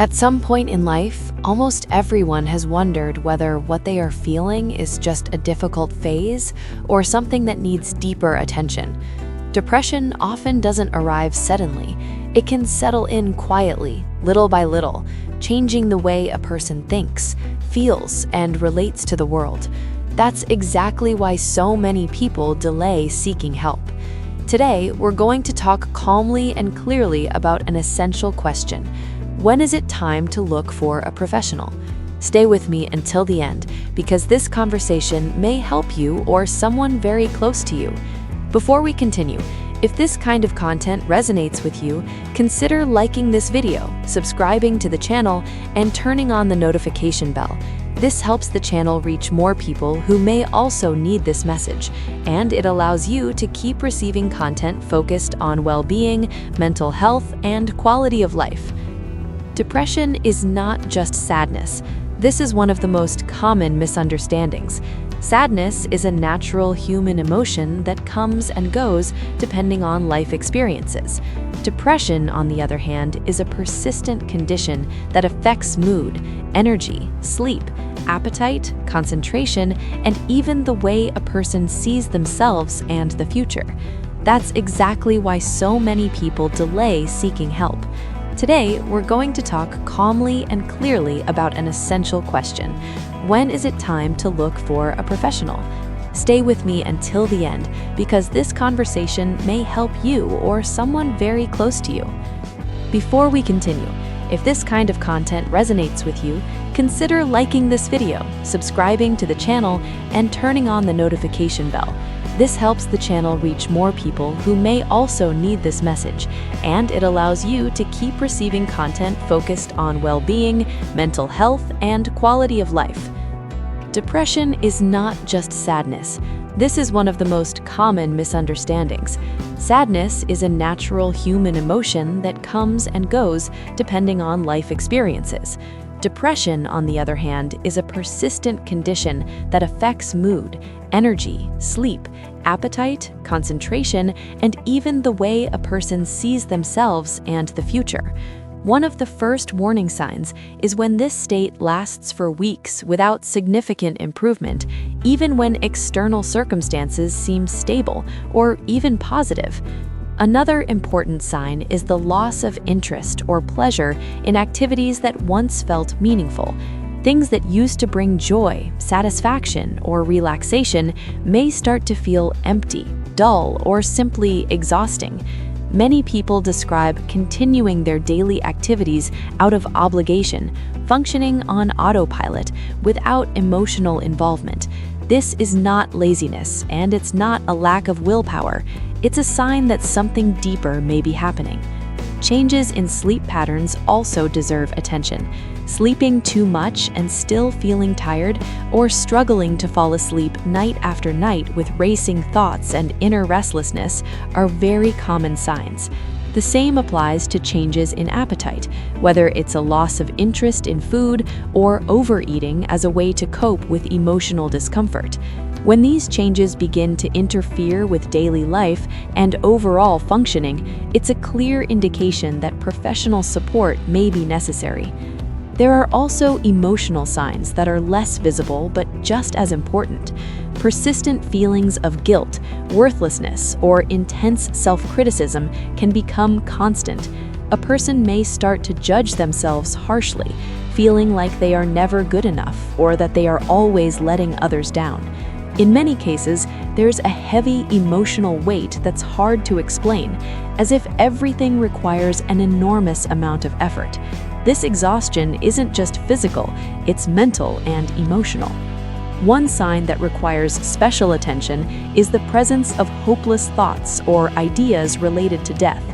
At some point in life, almost everyone has wondered whether what they are feeling is just a difficult phase or something that needs deeper attention. Depression often doesn't arrive suddenly. It can settle in quietly, little by little, changing the way a person thinks, feels, and relates to the world. That's exactly why so many people delay seeking help. Today, we're going to talk calmly and clearly about an essential question. When is it time to look for a professional? Stay with me until the end, because this conversation may help you or someone very close to you. Before we continue, if this kind of content resonates with you, consider liking this video, subscribing to the channel, and turning on the notification bell. This helps the channel reach more people who may also need this message, and it allows you to keep receiving content focused on well-being, mental health, and quality of life. Depression is not just sadness. This is one of the most common misunderstandings. Sadness is a natural human emotion that comes and goes depending on life experiences. Depression, on the other hand, is a persistent condition that affects mood, energy, sleep, appetite, concentration, and even the way a person sees themselves and the future. That's exactly why so many people delay seeking help. Today, we're going to talk calmly and clearly about an essential question. When is it time to look for a professional? Stay with me until the end, because this conversation may help you or someone very close to you. Before we continue, if this kind of content resonates with you, consider liking this video, subscribing to the channel, and turning on the notification bell. This helps the channel reach more people who may also need this message, and it allows you to keep receiving content focused on well-being, mental health, and quality of life. Depression is not just sadness. This is one of the most common misunderstandings. Sadness is a natural human emotion that comes and goes depending on life experiences. Depression, on the other hand, is a persistent condition that affects mood, energy, sleep, appetite, concentration, and even the way a person sees themselves and the future. One of the first warning signs is when this state lasts for weeks without significant improvement, even when external circumstances seem stable or even positive. Another important sign is the loss of interest or pleasure in activities that once felt meaningful. Things that used to bring joy, satisfaction, or relaxation may start to feel empty, dull, or simply exhausting. Many people describe continuing their daily activities out of obligation, functioning on autopilot without emotional involvement. This is not laziness, and it's not a lack of willpower. It's a sign that something deeper may be happening. Changes in sleep patterns also deserve attention. Sleeping too much and still feeling tired, or struggling to fall asleep night after night with racing thoughts and inner restlessness are very common signs. The same applies to changes in appetite, whether it's a loss of interest in food or overeating as a way to cope with emotional discomfort. When these changes begin to interfere with daily life and overall functioning, it's a clear indication that professional support may be necessary. There are also emotional signs that are less visible but just as important. Persistent feelings of guilt, worthlessness, or intense self-criticism can become constant. A person may start to judge themselves harshly, feeling like they are never good enough or that they are always letting others down. In many cases, there's a heavy emotional weight that's hard to explain, as if everything requires an enormous amount of effort. This exhaustion isn't just physical, it's mental and emotional. One sign that requires special attention is the presence of hopeless thoughts or ideas related to death.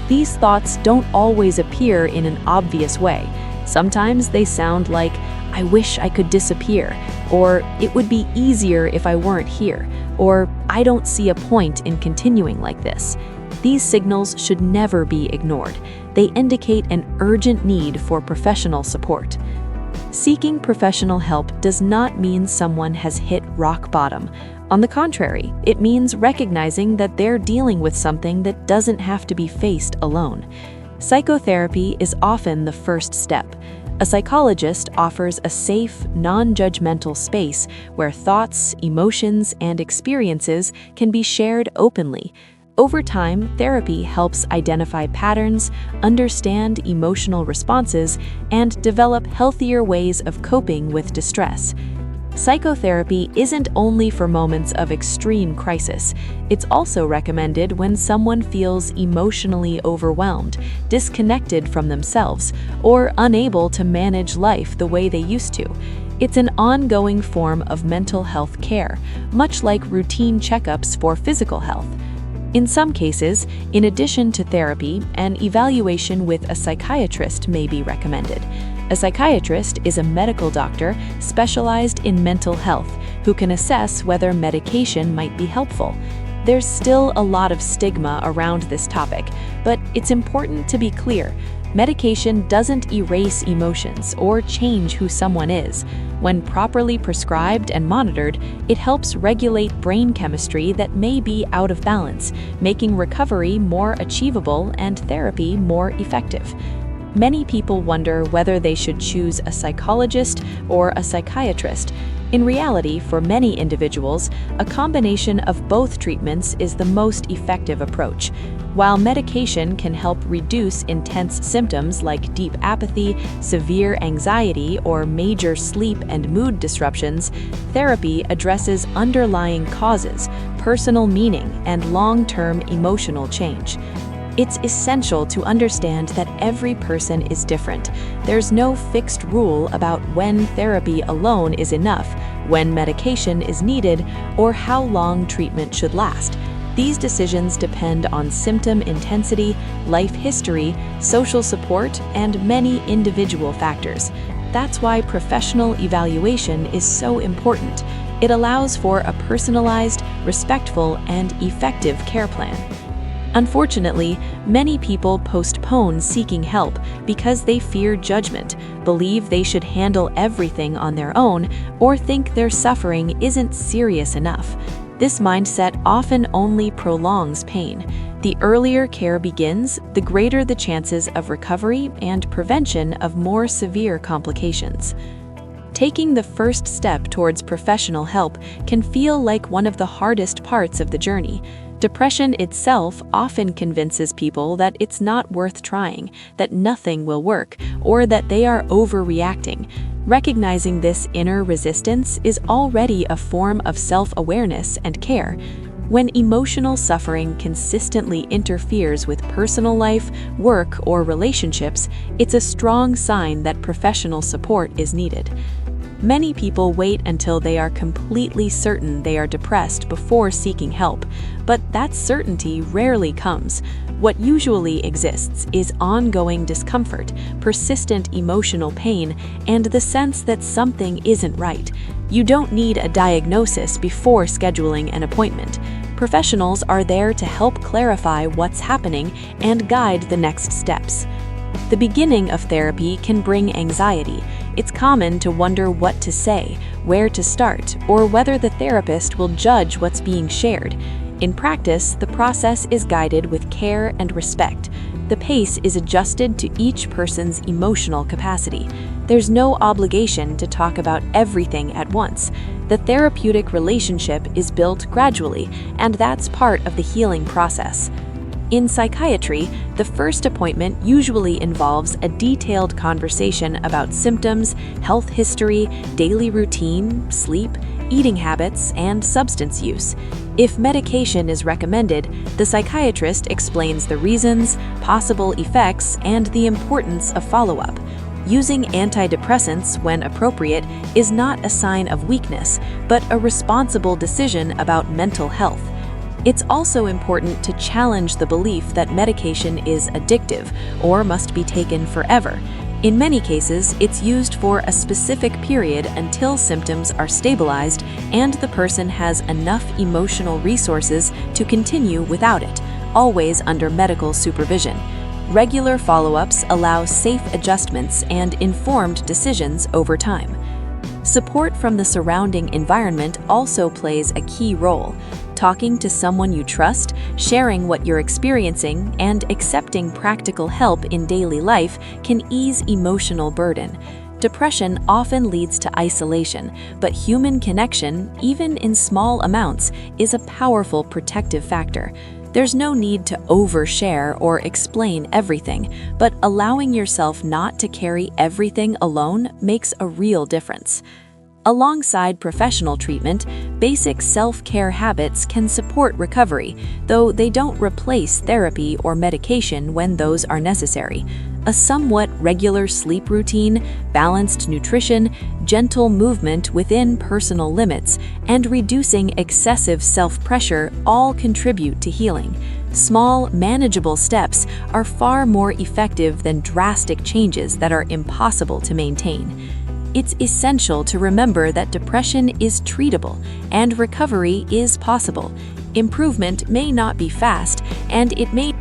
These thoughts don't always appear in an obvious way. Sometimes they sound like, "I wish I could disappear," or "It would be easier if I weren't here," or "I don't see a point in continuing like this." These signals should never be ignored. They indicate an urgent need for professional support. Seeking professional help does not mean someone has hit rock bottom. On the contrary, it means recognizing that they're dealing with something that doesn't have to be faced alone. Psychotherapy is often the first step. A psychologist offers a safe, non-judgmental space where thoughts, emotions, and experiences can be shared openly. Over time, therapy helps identify patterns, understand emotional responses, and develop healthier ways of coping with distress. Psychotherapy isn't only for moments of extreme crisis. It's also recommended when someone feels emotionally overwhelmed, disconnected from themselves, or unable to manage life the way they used to. It's an ongoing form of mental health care, much like routine checkups for physical health. In some cases, in addition to therapy, an evaluation with a psychiatrist may be recommended. A psychiatrist is a medical doctor specialized in mental health who can assess whether medication might be helpful. There's still a lot of stigma around this topic, but it's important to be clear. Medication doesn't erase emotions or change who someone is. When properly prescribed and monitored, it helps regulate brain chemistry that may be out of balance, making recovery more achievable and therapy more effective. Many people wonder whether they should choose a psychologist or a psychiatrist. In reality, for many individuals, a combination of both treatments is the most effective approach. While medication can help reduce intense symptoms like deep apathy, severe anxiety, or major sleep and mood disruptions, therapy addresses underlying causes, personal meaning, and long-term emotional change. It's essential to understand that every person is different. There's no fixed rule about when therapy alone is enough, when medication is needed, or how long treatment should last. These decisions depend on symptom intensity, life history, social support, and many individual factors. That's why professional evaluation is so important. It allows for a personalized, respectful, and effective care plan. Unfortunately, many people postpone seeking help because they fear judgment, believe they should handle everything on their own, or think their suffering isn't serious enough. This mindset often only prolongs pain. The earlier care begins, the greater the chances of recovery and prevention of more severe complications. Taking the first step towards professional help can feel like one of the hardest parts of the journey. Depression itself often convinces people that it's not worth trying, that nothing will work, or that they are overreacting. Recognizing this inner resistance is already a form of self-awareness and care. When emotional suffering consistently interferes with personal life, work, or relationships, it's a strong sign that professional support is needed. Many people wait until they are completely certain they are depressed before seeking help, but that certainty rarely comes. What usually exists is ongoing discomfort, persistent emotional pain, and the sense that something isn't right. You don't need a diagnosis before scheduling an appointment. Professionals are there to help clarify what's happening and guide the next steps. The beginning of therapy can bring anxiety. It's common to wonder what to say, where to start, or whether the therapist will judge what's being shared. In practice, the process is guided with care and respect. The pace is adjusted to each person's emotional capacity. There's no obligation to talk about everything at once. The therapeutic relationship is built gradually, and that's part of the healing process. In psychiatry, the first appointment usually involves a detailed conversation about symptoms, health history, daily routine, sleep, eating habits, and substance use. If medication is recommended, the psychiatrist explains the reasons, possible effects, and the importance of follow-up. Using antidepressants when appropriate is not a sign of weakness, but a responsible decision about mental health. It's also important to challenge the belief that medication is addictive or must be taken forever. In many cases, it's used for a specific period until symptoms are stabilized and the person has enough emotional resources to continue without it, always under medical supervision. Regular follow-ups allow safe adjustments and informed decisions over time. Support from the surrounding environment also plays a key role. Talking to someone you trust, sharing what you're experiencing, and accepting practical help in daily life can ease emotional burden. Depression often leads to isolation, but human connection, even in small amounts, is a powerful protective factor. There's no need to overshare or explain everything, but allowing yourself not to carry everything alone makes a real difference. Alongside professional treatment, basic self-care habits can support recovery, though they don't replace therapy or medication when those are necessary. A somewhat regular sleep routine, balanced nutrition, gentle movement within personal limits, and reducing excessive self-pressure all contribute to healing. Small, manageable steps are far more effective than drastic changes that are impossible to maintain. It's essential to remember that depression is treatable and recovery is possible. Improvement may not be fast, and it may